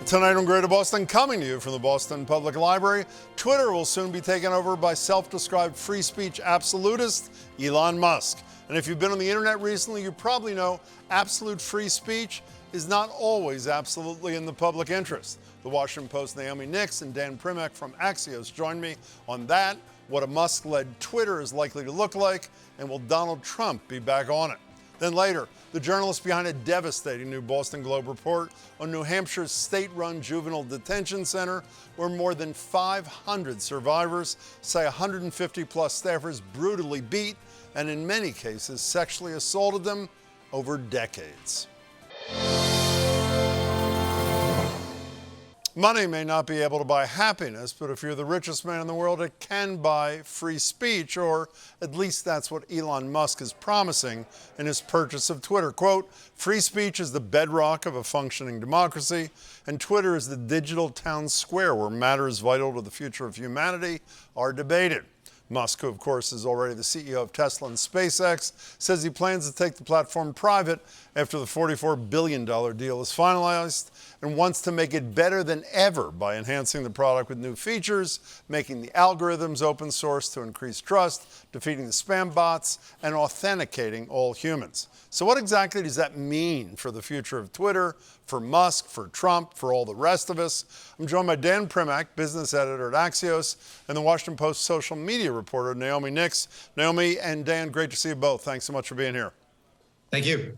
Tonight on Greater Boston, coming to you from the Boston Public Library, Twitter will soon be taken over by self-described free speech absolutist Elon Musk. And if you've been on the internet recently, you probably know absolute free speech is not always absolutely in the public interest. The Washington Post's Naomi Nix and Dan Primack from Axios join me on that, what a Musk-led Twitter is likely to look like, and will Donald Trump be back on it? Then later, the journalist behind a devastating new Boston Globe report on New Hampshire's state-run juvenile detention center, where more than 500 survivors say 150-plus staffers brutally beat and in many cases sexually assaulted them over decades. Money may not be able to buy happiness, but if you're the richest man in the world, it can buy free speech, or at least that's what Elon Musk is promising in his purchase of Twitter. Quote, free speech is the bedrock of a functioning democracy, and Twitter is the digital town square where matters vital to the future of humanity are debated. Musk, who of course is already the CEO of Tesla and SpaceX, says he plans to take the platform private after the $44 billion deal is finalized and wants to make it better than ever by enhancing the product with new features, making the algorithms open source to increase trust, defeating the spam bots, and authenticating all humans. So what exactly does that mean for the future of Twitter, for Musk, for Trump, for all the rest of us? I'm joined by Dan Primack, business editor at Axios, and the Washington Post social media reporter, Naomi Nix. Naomi and Dan, great to see you both. Thanks so much for being here. Thank you.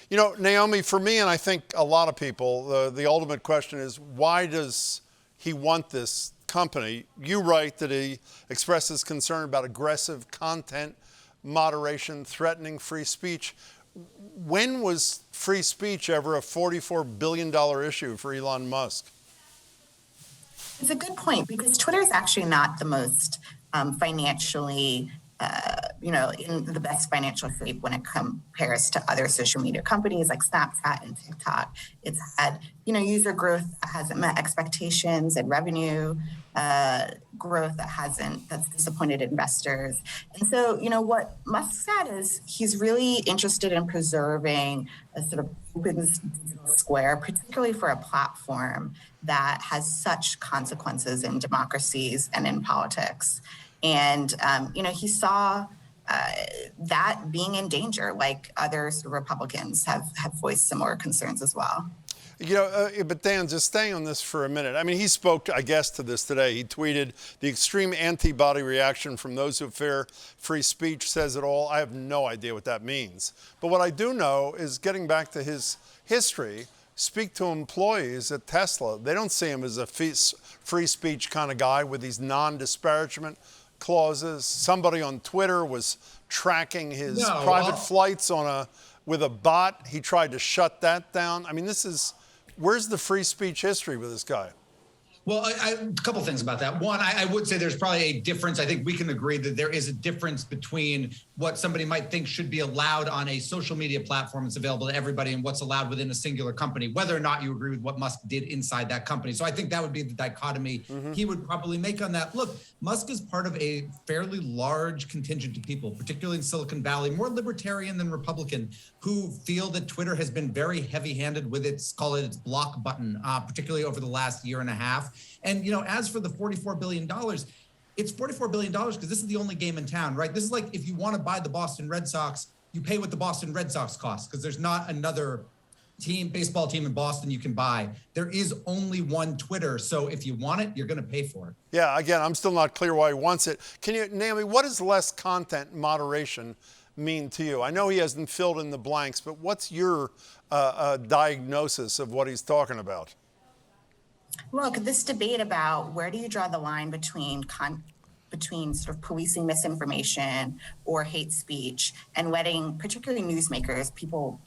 You know, Naomi, for me, and I think a lot of people, the ultimate question is, why does he want this company? You write that he expresses concern about aggressive content moderation, threatening free speech. When was free speech ever a $44 billion issue for Elon Musk? It's a good point, because Twitter is actually not the most financially in the best financial shape when it compares to other social media companies like Snapchat and TikTok. It's had, user growth that hasn't met expectations and revenue growth that's disappointed investors. And so, what Musk said is he's really interested in preserving a sort of open digital square, particularly for a platform that has such consequences in democracies and in politics. And, he saw that being in danger, like other sort of Republicans have voiced similar concerns as well. But Dan, just staying on this for a minute. I mean, he spoke, I guess, to this today. He tweeted, the extreme antibody reaction from those who fear free speech says it all. I have no idea what that means. But what I do know is, getting back to his history, speak to employees at Tesla. They don't see him as a free speech kind of guy with these non-disparagement clauses. Somebody on Twitter was tracking his private flights with a bot. He tried to shut that down. I mean, where's the free speech history with this guy? Well, a couple things about that. One, I would say there's probably a difference. I think we can agree that there is a difference between what somebody might think should be allowed on a social media platform that's available to everybody and what's allowed within a singular company, whether or not you agree with what Musk did inside that company. So I think that would be the dichotomy he would probably make on that. Look, Musk is part of a fairly large contingent of people, particularly in Silicon Valley, more libertarian than Republican, who feel that Twitter has been very heavy-handed with its block button, particularly over the last year and a half. And, as for the $44 billion, it's $44 billion because this is the only game in town, right? This is like if you want to buy the Boston Red Sox, you pay what the Boston Red Sox cost, because there's not another baseball team in Boston you can buy. There is only one Twitter. So if you want it, you're going to pay for it. Yeah, again, I'm still not clear why he wants it. Naomi, what does less content moderation mean to you? I know he hasn't filled in the blanks, but what's your diagnosis of what he's talking about? Look, this debate about where do you draw the line between sort of policing misinformation or hate speech and letting particularly newsmakers,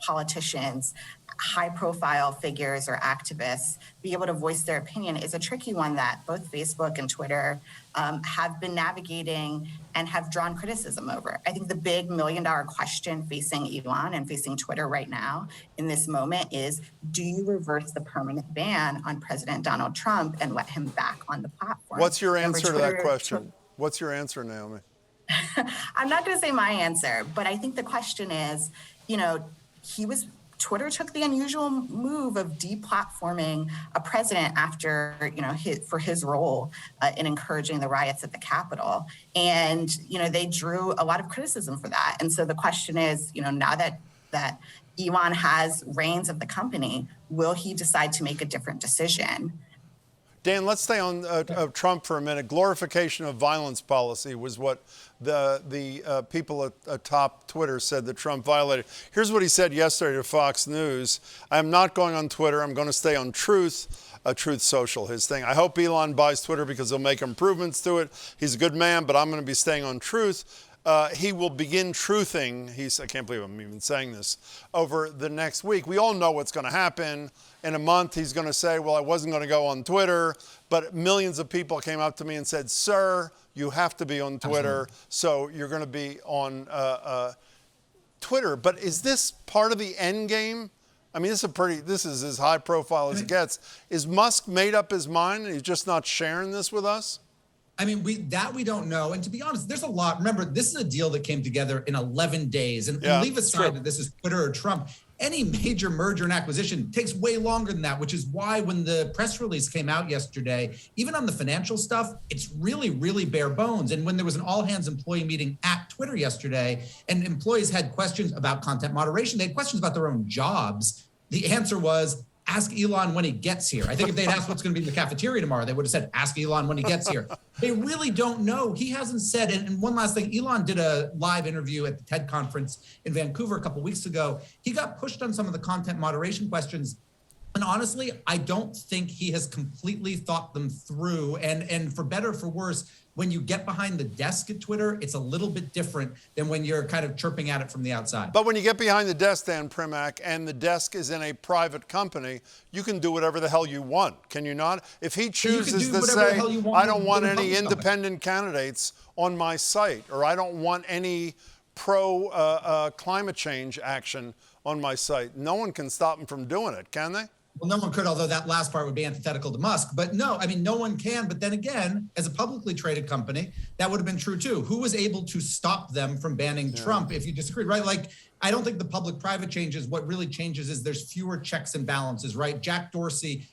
politicians, high-profile figures or activists be able to voice their opinion is a tricky one that both Facebook and Twitter have been navigating and have drawn criticism over. I think the big million-dollar question facing Elon and facing Twitter right now in this moment is, do you reverse the permanent ban on President Donald Trump and let him back on the platform? What's your answer to that question? What's your answer, Naomi? I'm not going to say my answer, but I think the question is, he was Twitter took the unusual move of deplatforming a president after, for his role in encouraging the riots at the Capitol. And, they drew a lot of criticism for that. And so the question is, now that Elon has reins of the company, will he decide to make a different decision? Dan, let's stay on Trump for a minute. Glorification of violence policy was what the people atop Twitter said that Trump violated. Here's what he said yesterday to Fox News. I'm not going on Twitter. I'm going to stay on Truth. Truth Social, his thing. I hope Elon buys Twitter because he'll make improvements to it. He's a good man, but I'm going to be staying on Truth. He will begin truthing, I can't believe I'm even saying this, over the next week. We all know what's going to happen. In a month, he's going to say, well, I wasn't going to go on Twitter, but millions of people came up to me and said, sir, you have to be on Twitter, so you're going to be on Twitter. But is this part of the end game? I mean, this is as high profile as it gets. Is Musk made up his mind and he's just not sharing this with us? I mean, we don't know. And to be honest, there's a lot. Remember, this is a deal that came together in 11 days. And leave aside that this is Twitter or Trump, any major merger and acquisition takes way longer than that, which is why when the press release came out yesterday, even on the financial stuff, it's really, really bare bones. And when there was an all-hands employee meeting at Twitter yesterday, and employees had questions about content moderation, they had questions about their own jobs, the answer was, ask Elon when he gets here. I think if they'd asked what's going to be in the cafeteria tomorrow, they would have said, ask Elon when he gets here. They really don't know. He hasn't said, and one last thing, Elon did a live interview at the TED conference in Vancouver a couple weeks ago. He got pushed on some of the content moderation questions. And honestly, I don't think he has completely thought them through. And for better or for worse, when you get behind the desk at Twitter, it's a little bit different than when you're kind of chirping at it from the outside. But when you get behind the desk, Dan Primack, and the desk is in a private company, you can do whatever the hell you want, can you not? If he chooses to say, I don't want any independent candidates on my site, or I don't want any pro-climate change action on my site, no one can stop him from doing it, can they? Well, no one could, although that last part would be antithetical to Musk. But no, I mean, no one can. But then again, as a publicly traded company, that would have been true too. Who was able to stop them from banning Trump if you disagreed, right? Like, I don't think the public-private changes. What really changes is there's fewer checks and balances, right? Jack Dorsey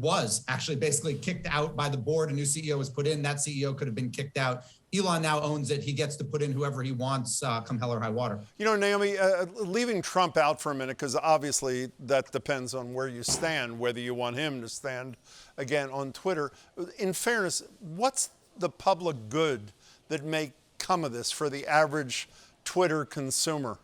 was actually basically kicked out by the board. A new CEO was put in. That CEO could have been kicked out. Elon now owns it. He gets to put in whoever he wants, come hell or high water. You know, Naomi, leaving Trump out for a minute, because obviously that depends on where you stand, whether you want him to stand again on Twitter. In fairness, what's the public good that may come of this for the average Twitter consumer?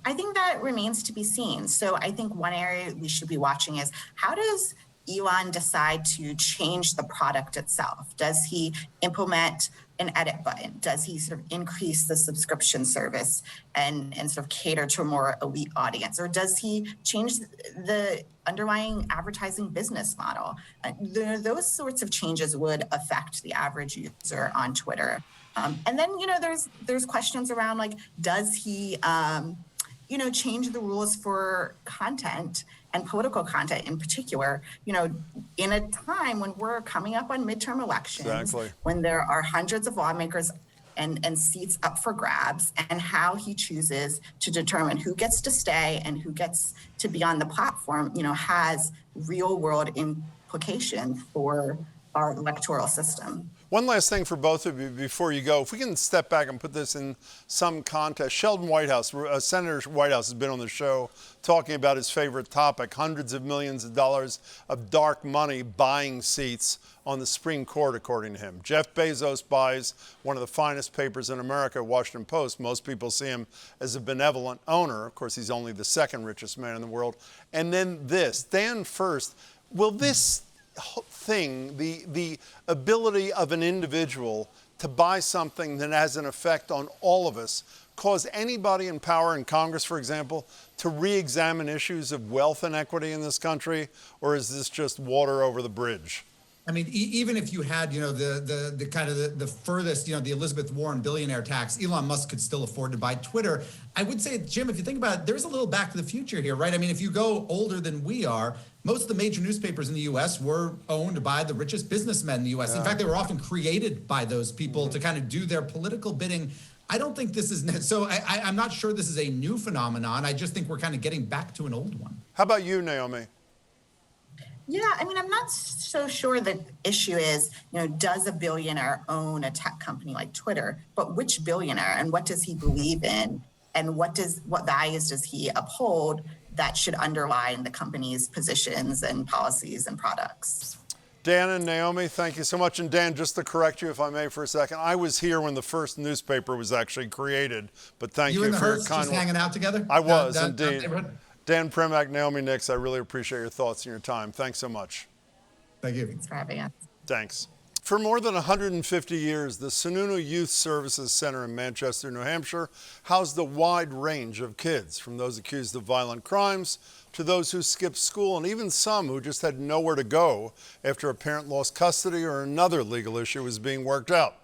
I think that remains to be seen. So I think one area we should be watching is, how does Elon decide to change the product itself? Does he implement an edit button? Does he sort of increase the subscription service and sort of cater to a more elite audience? Or does he change the underlying advertising business model? Those sorts of changes would affect the average user on Twitter. And then, there's questions around, like, does he, change the rules for content and political content in particular, in a time when we're coming up on midterm elections, when there are hundreds of lawmakers and seats up for grabs, and how he chooses to determine who gets to stay and who gets to be on the platform, has real world implications for our electoral system. One last thing for both of you before you go. If we can step back and put this in some context. Sheldon Whitehouse, Senator Whitehouse, has been on the show talking about his favorite topic, hundreds of millions of dollars of dark money buying seats on the Supreme Court, according to him. Jeff Bezos buys one of the finest papers in America, Washington Post. Most people see him as a benevolent owner. Of course, he's only the second richest man in the world. And then this. Dan, first, will this thing, the ability of an individual to buy something that has an effect on all of us, cause anybody in power in Congress, for example, to re-examine issues of wealth inequity in this country? Or is this just water over the bridge? I mean, even if you had, the kind of the furthest, the Elizabeth Warren billionaire tax, Elon Musk could still afford to buy Twitter. I would say, Jim, if you think about it, there's a little back to the future here, right? I mean, if you go older than we are, most of the major newspapers in the U.S. were owned by the richest businessmen in the U.S. In fact, they were often created by those people to kind of do their political bidding. I don't think this is, so I'm not sure this is a new phenomenon. I just think we're kind of getting back to an old one. How about you, Naomi? Yeah, I mean, I'm not so sure the issue is, does a billionaire own a tech company like Twitter? But which billionaire, and what does he believe in? And what values does he uphold that should underline the company's positions and policies and products? Dan and Naomi, thank you so much. And Dan, just to correct you, if I may, for a second, I was here when the first newspaper was actually created, but thank you and the for your Hertz kind just hanging out together? I was, indeed. Dan Primack, Naomi Nix, I really appreciate your thoughts and your time. Thanks so much. Thank you. Thanks for having us. Thanks. For more than 150 years, the Sununu Youth Services Center in Manchester, New Hampshire, housed a wide range of kids, from those accused of violent crimes to those who skipped school, and even some who just had nowhere to go after a parent lost custody or another legal issue was being worked out.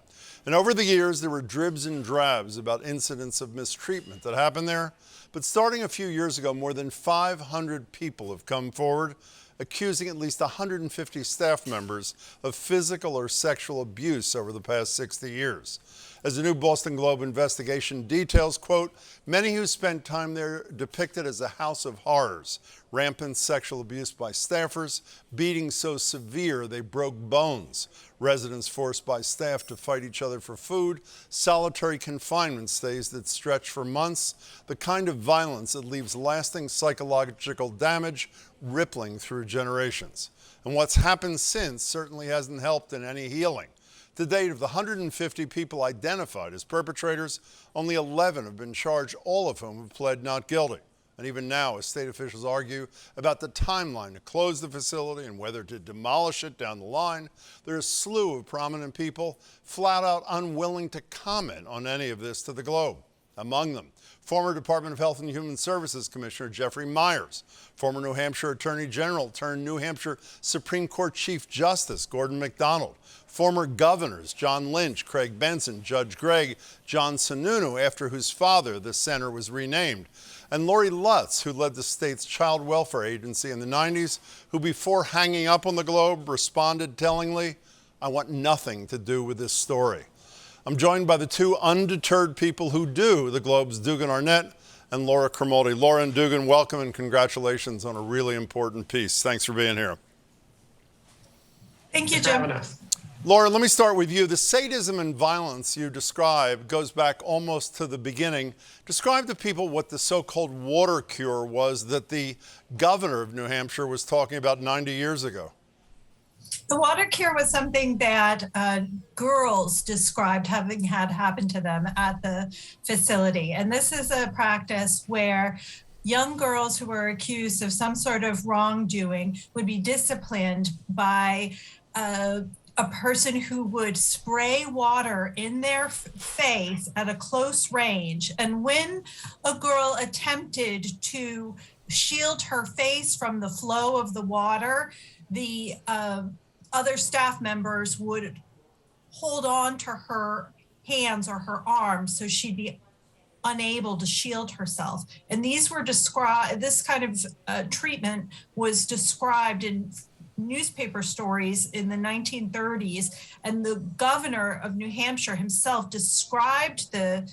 And over the years, there were dribs and drabs about incidents of mistreatment that happened there. But starting a few years ago, more than 500 people have come forward accusing at least 150 staff members of physical or sexual abuse over the past 60 years. As the new Boston Globe investigation details, quote, many who spent time there depicted as a house of horrors, rampant sexual abuse by staffers, beatings so severe they broke bones, residents forced by staff to fight each other for food, solitary confinement stays that stretch for months, the kind of violence that leaves lasting psychological damage rippling through generations. And what's happened since certainly hasn't helped in any healing. To date, of the 150 people identified as perpetrators, only 11 have been charged, all of whom have pled not guilty. And even now, as state officials argue about the timeline to close the facility and whether to demolish it down the line, there's a slew of prominent people flat out unwilling to comment on any of this to the Globe. Among them, former Department of Health and Human Services Commissioner Jeffrey Myers, former New Hampshire Attorney General turned New Hampshire Supreme Court Chief Justice Gordon MacDonald, former governors John Lynch, Craig Benson, Judge Gregg, John Sununu, after whose father the center was renamed, and Lori Lutz, who led the state's child welfare agency in the 90s, who before hanging up on the Globe responded tellingly, "I want nothing to do with this story." I'm joined by the two undeterred people who do, the Globe's Dugan Arnett and Laura Crimaldi. Laura and Dugan, welcome and congratulations on a really important piece. Thanks for being here. Thank you, Jim. Laura, let me start with you. The sadism and violence you describe goes back almost to the beginning. Describe to people what the so-called water cure was that the governor of New Hampshire was talking about 90 years ago. The water cure was something that girls described having had happen to them at the facility. And this is a practice where young girls who were accused of some sort of wrongdoing would be disciplined by a person who would spray water in their face at a close range. And when a girl attempted to shield her face from the flow of the water, the other staff members would hold on to her hands or her arms so she'd be unable to shield herself. And these were described, this kind of treatment was described in newspaper stories in the 1930s, and the governor of New Hampshire himself described that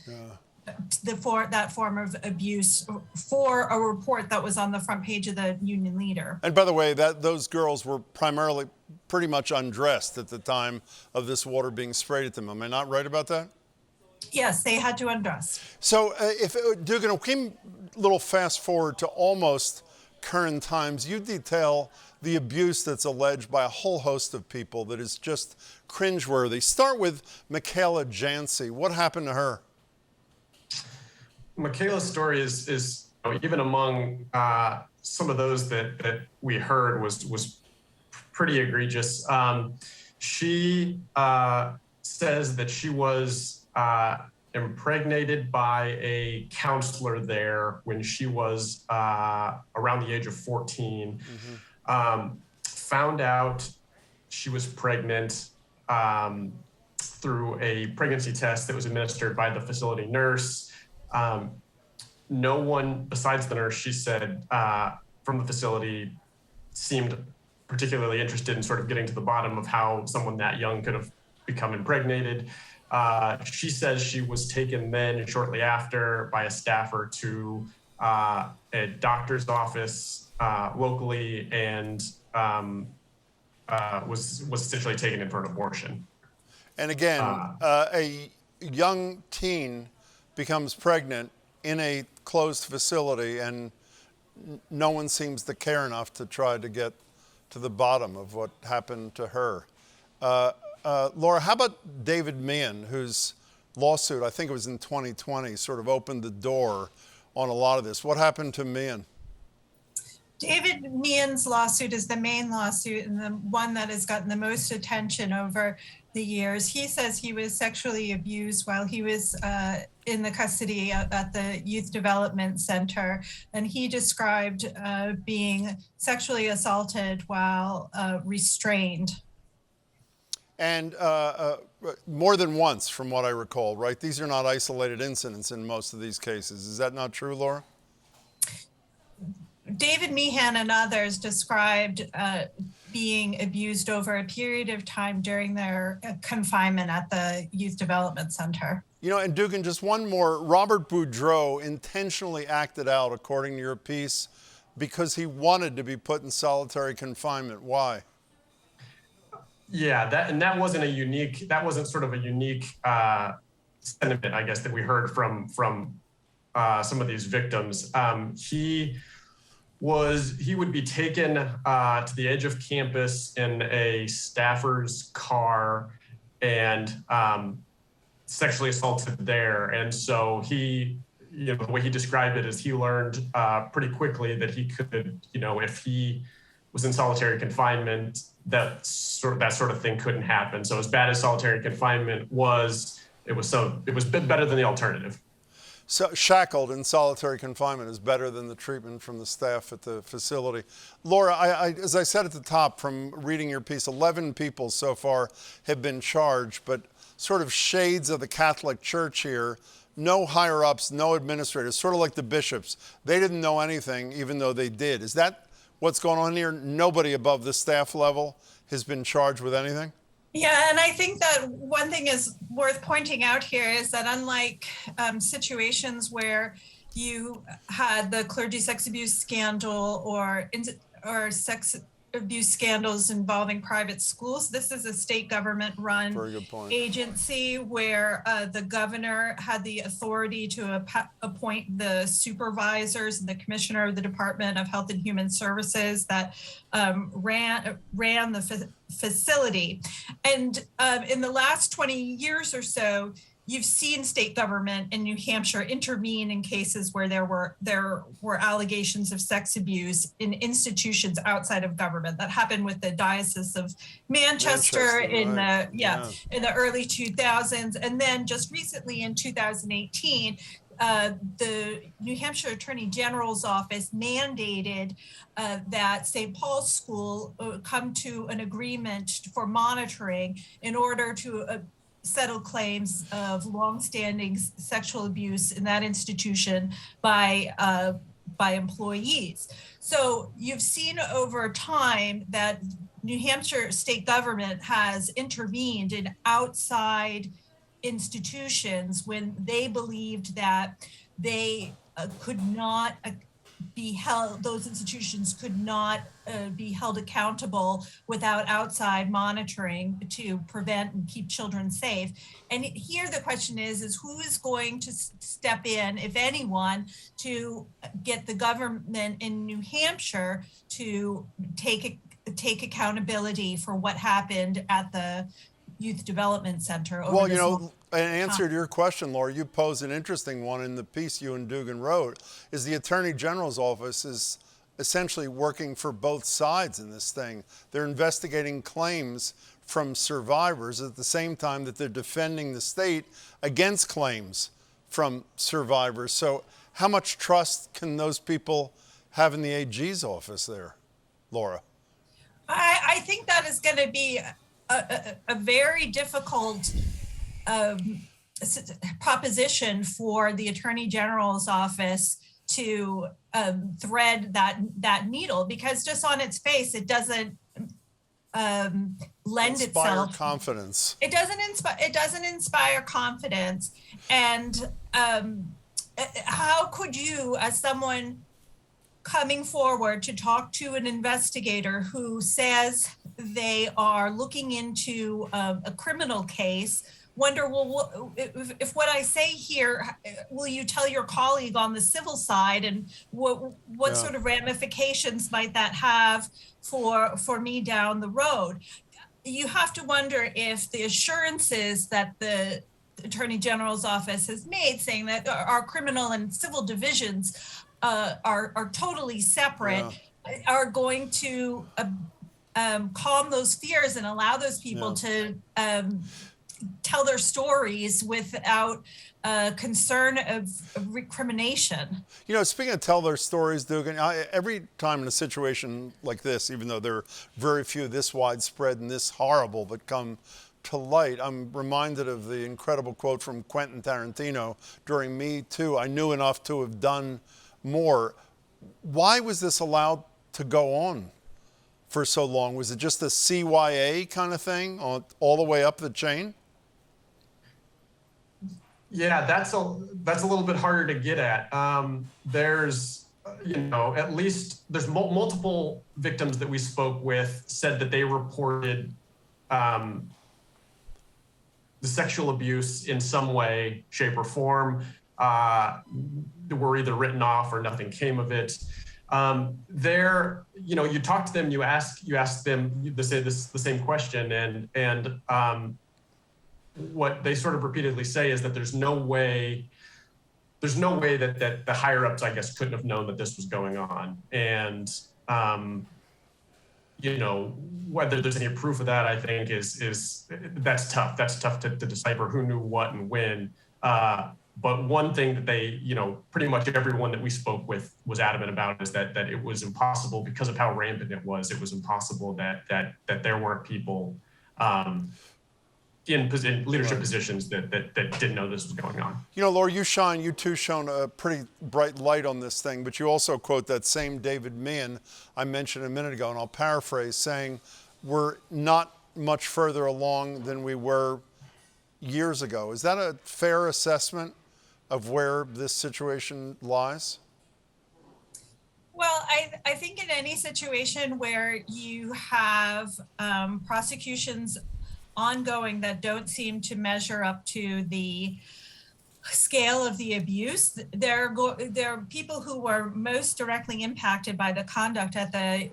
form of abuse for a report that was on the front page of the Union Leader. And by the way, those girls were primarily pretty much undressed at the time of this water being sprayed at them. Am I not right about that? Yes, they had to undress. So Dugan, if we came a little fast forward to almost current times, you detail the abuse that's alleged by a whole host of people that is just cringeworthy. Start with Michaela Jancy. What happened to her? Michaela's story is even among some of those that we heard was pretty egregious. She says that she was impregnated by a counselor there when she was around the age of 14. Found out she was pregnant through a pregnancy test that was administered by the facility nurse. No one besides the nurse, she said, from the facility seemed particularly interested in sort of getting to the bottom of how someone that young could have become impregnated. She says she was taken then shortly after by a staffer to a doctor's office locally and was essentially taken in for an abortion. And again, a young teen becomes pregnant in a closed facility, and no one seems to care enough to try to get to the bottom of what happened to her. Laura, how about David Meehan, whose lawsuit, I think it was in 2020, sort of opened the door on a lot of this? What happened to Meehan? David Meehan's lawsuit is the main lawsuit and the one that has gotten the most attention over the years. He says he was sexually abused while he was in the custody at the Youth Development Center. And he described being sexually assaulted while restrained. And more than once, from what I recall, right? These are not isolated incidents in most of these cases. Is that not true, Laura? David Meehan and others described being abused over a period of time during their confinement at the Youth Development Center. You know, and Dugan, just one more. Robert Boudreau intentionally acted out, according to your piece, because he wanted to be put in solitary confinement. Why? Yeah, that wasn't sort of a unique sentiment, I guess, that we heard from some of these victims. He would be taken to the edge of campus in a staffer's car and sexually assaulted there. And so he, the way he described it is he learned pretty quickly that he could, if he was in solitary confinement, that sort of thing couldn't happen. So as bad as solitary confinement was, it was better than the alternative. So shackled in solitary confinement is better than the treatment from the staff at the facility. Laura, as I said at the top, from reading your piece, 11 people so far have been charged, but sort of shades of the Catholic Church here. No higher ups, no administrators, sort of like the bishops. They didn't know anything, even though they did. Is that what's going on here? Nobody above the staff level has been charged with anything? Yeah, and I think that one thing is worth pointing out here is that unlike situations where you had the clergy sex abuse scandal or sex abuse scandals involving private schools, this is a state government-run agency where the governor had the authority to appoint the supervisors and the commissioner of the Department of Health and Human Services that ran the facility. And in the last 20 years or so, you've seen state government in New Hampshire intervene in cases where there were allegations of sex abuse in institutions outside of government. That happened with the Diocese of Manchester in the early 2000s, and then just recently in 2018. The New Hampshire Attorney General's office mandated that St. Paul's School come to an agreement for monitoring in order to settle claims of longstanding sexual abuse in that institution by employees. So you've seen over time that New Hampshire state government has intervened in outside institutions when they believed that they could not be held, those institutions could not be held accountable without outside monitoring to prevent and keep children safe. And here the question is who is going to step in, if anyone, to get the government in New Hampshire to take accountability for what happened at the Youth Development Center. Well, in answer to your question, Laura, you posed an interesting one in the piece you and Dugan wrote, is the Attorney General's office is essentially working for both sides in this thing. They're investigating claims from survivors at the same time that they're defending the state against claims from survivors. So how much trust can those people have in the AG's office there, Laura? I think that is going to be a very difficult proposition for the Attorney General's office to thread that needle, because just on its face, it doesn't lend Inspire itself. confidence. It doesn't inspire. It doesn't inspire confidence. And how could you, as someone coming forward to talk to an investigator who says they are looking into a criminal case, wonder, well, if what I say here, will you tell your colleague on the civil side, and what sort of ramifications might that have for me down the road? You have to wonder if the assurances that the Attorney General's office has made, saying that our criminal and civil divisions are totally separate, are going to calm those fears and allow those people to tell their stories without concern of recrimination. You know, speaking of tell their stories, Dugan, every time in a situation like this, even though there are very few this widespread and this horrible that come to light, I'm reminded of the incredible quote from Quentin Tarantino during Me Too: "I knew enough to have done more." Why was this allowed to go on for so long? Was it just a CYA kind of thing all the way up the chain? Yeah, that's a little bit harder to get at. There's, at least there's multiple victims that we spoke with said that they reported the sexual abuse in some way, shape, or form. Were either written off or nothing came of it. You talk to them, you ask them the same question, and what they sort of repeatedly say is that there's no way that the higher ups, I guess, couldn't have known that this was going on. And whether there's any proof of that, I think is that's tough. That's tough to decipher who knew what and when. But one thing that they, pretty much everyone that we spoke with was adamant about is that it was impossible, because of how rampant it was impossible that there weren't people in leadership positions that didn't know this was going on. Laura, you too shone a pretty bright light on this thing, but you also quote that same David Meehan I mentioned a minute ago, and I'll paraphrase, saying we're not much further along than we were years ago. Is that a fair assessment of where this situation lies? Well, I think in any situation where you have prosecutions ongoing that don't seem to measure up to the scale of the abuse, there are people who were most directly impacted by the conduct at the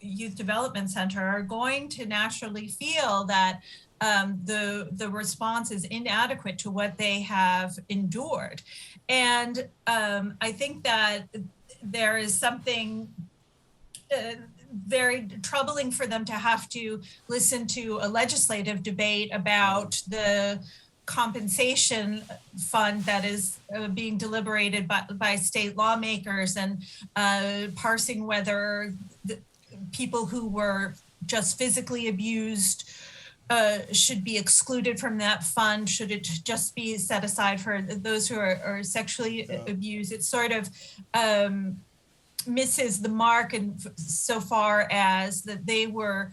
Youth Development Center are going to naturally feel that the response is inadequate to what they have endured. And I think that there is something very troubling for them to have to listen to a legislative debate about the compensation fund that is being deliberated by state lawmakers, and parsing whether the people who were just physically abused should be excluded from that fund. Should it just be set aside for those who are sexually abused? It sort of misses the mark, and so far as that they were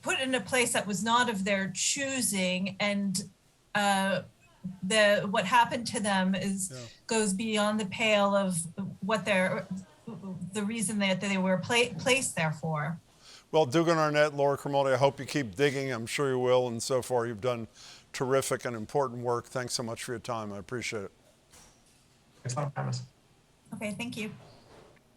put in a place that was not of their choosing, and what happened to them goes beyond the pale of what the reason that they were placed there for. Well, Dugan, Arnett, Laura Crimaldi, I hope you keep digging. I'm sure you will. And so far, you've done terrific and important work. Thanks so much for your time. I appreciate it. Thanks a lot, Thomas. Okay, thank you.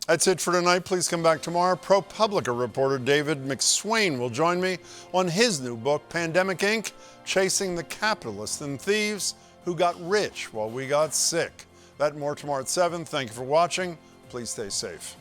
That's it for tonight. Please come back tomorrow. ProPublica reporter David McSwain will join me on his new book, Pandemic Inc., Chasing the Capitalists and Thieves Who Got Rich While We Got Sick. That and more tomorrow at 7. Thank you for watching. Please stay safe.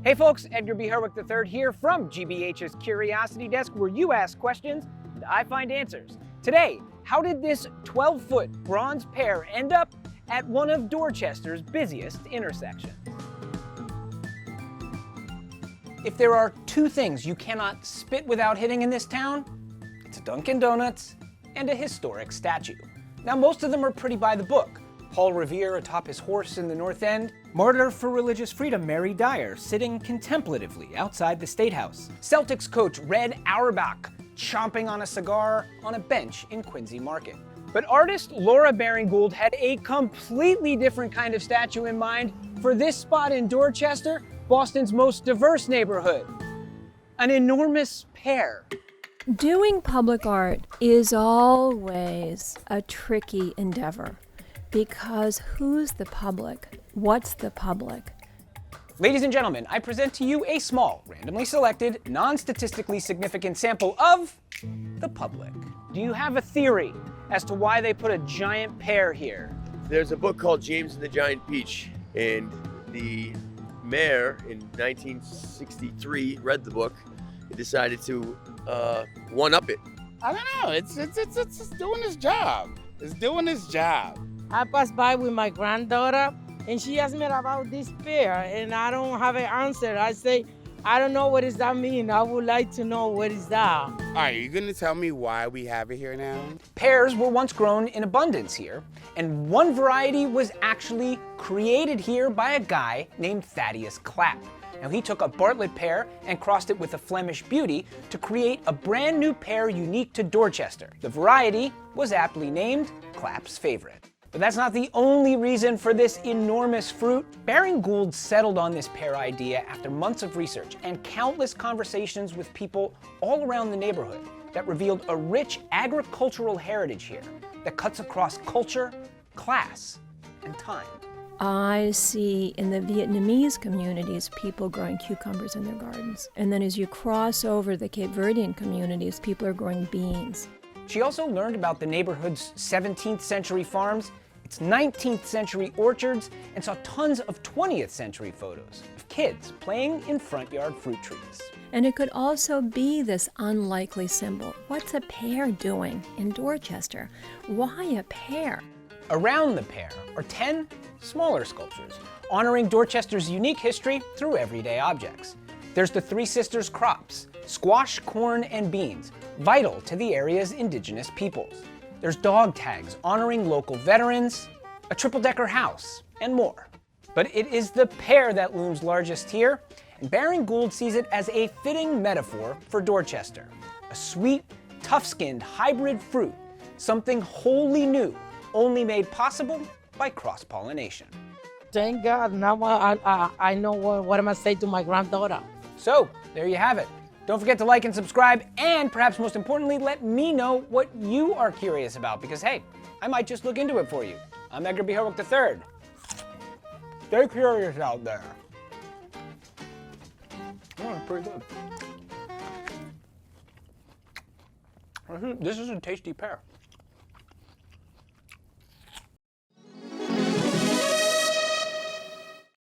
Hey folks, Edgar B. Herwick III here from GBH's Curiosity Desk, where you ask questions and I find answers. Today, how did this 12-foot bronze pear end up at one of Dorchester's busiest intersections? If there are two things you cannot spit without hitting in this town, it's a Dunkin' Donuts and a historic statue. Now, most of them are pretty by the book. Paul Revere atop his horse in the North End, martyr for religious freedom Mary Dyer sitting contemplatively outside the State House, Celtics coach Red Auerbach chomping on a cigar on a bench in Quincy Market. But artist Laura Baring-Gould had a completely different kind of statue in mind for this spot in Dorchester, Boston's most diverse neighborhood. An enormous pear. Doing public art is always a tricky endeavor because who's the public? What's the public? Ladies and gentlemen, I present to you a small, randomly selected, non-statistically significant sample of the public. Do you have a theory as to why they put a giant pear here? There's a book called James and the Giant Peach, and the mayor in 1963 read the book and decided to one-up it. I don't know. It's doing its job. It's doing its job. I passed by with my granddaughter, and she asked me about this pear, and I don't have an answer. I say, I don't know what does that mean. I would like to know what is that. All right, you gonna tell me why we have it here now? Pears were once grown in abundance here, and one variety was actually created here by a guy named Thaddeus Clapp. Now, he took a Bartlett pear and crossed it with a Flemish beauty to create a brand new pear unique to Dorchester. The variety was aptly named Clapp's favorite. But that's not the only reason for this enormous fruit. Baring-Gould settled on this pear idea after months of research and countless conversations with people all around the neighborhood that revealed a rich agricultural heritage here that cuts across culture, class, and time. I see in the Vietnamese communities people growing cucumbers in their gardens. And then as you cross over the Cape Verdean communities, people are growing beans. She also learned about the neighborhood's 17th century farms, its 19th century orchards, and saw tons of 20th century photos of kids playing in front yard fruit trees. And it could also be this unlikely symbol. What's a pear doing in Dorchester? Why a pear? Around the pear are 10 smaller sculptures, honoring Dorchester's unique history through everyday objects. There's the Three Sisters crops, squash, corn, and beans, vital to the area's indigenous peoples. There's dog tags honoring local veterans, a triple-decker house, and more. But it is the pear that looms largest here, and Baring-Gould sees it as a fitting metaphor for Dorchester. A sweet, tough-skinned hybrid fruit, something wholly new, only made possible by cross-pollination. Thank God, now I know what am I say to my granddaughter. So, there you have it. Don't forget to like and subscribe, and perhaps most importantly, let me know what you are curious about, because hey, I might just look into it for you. I'm Edgar B. Herwick III. Stay curious out there. Oh, pretty good. This is a tasty pear.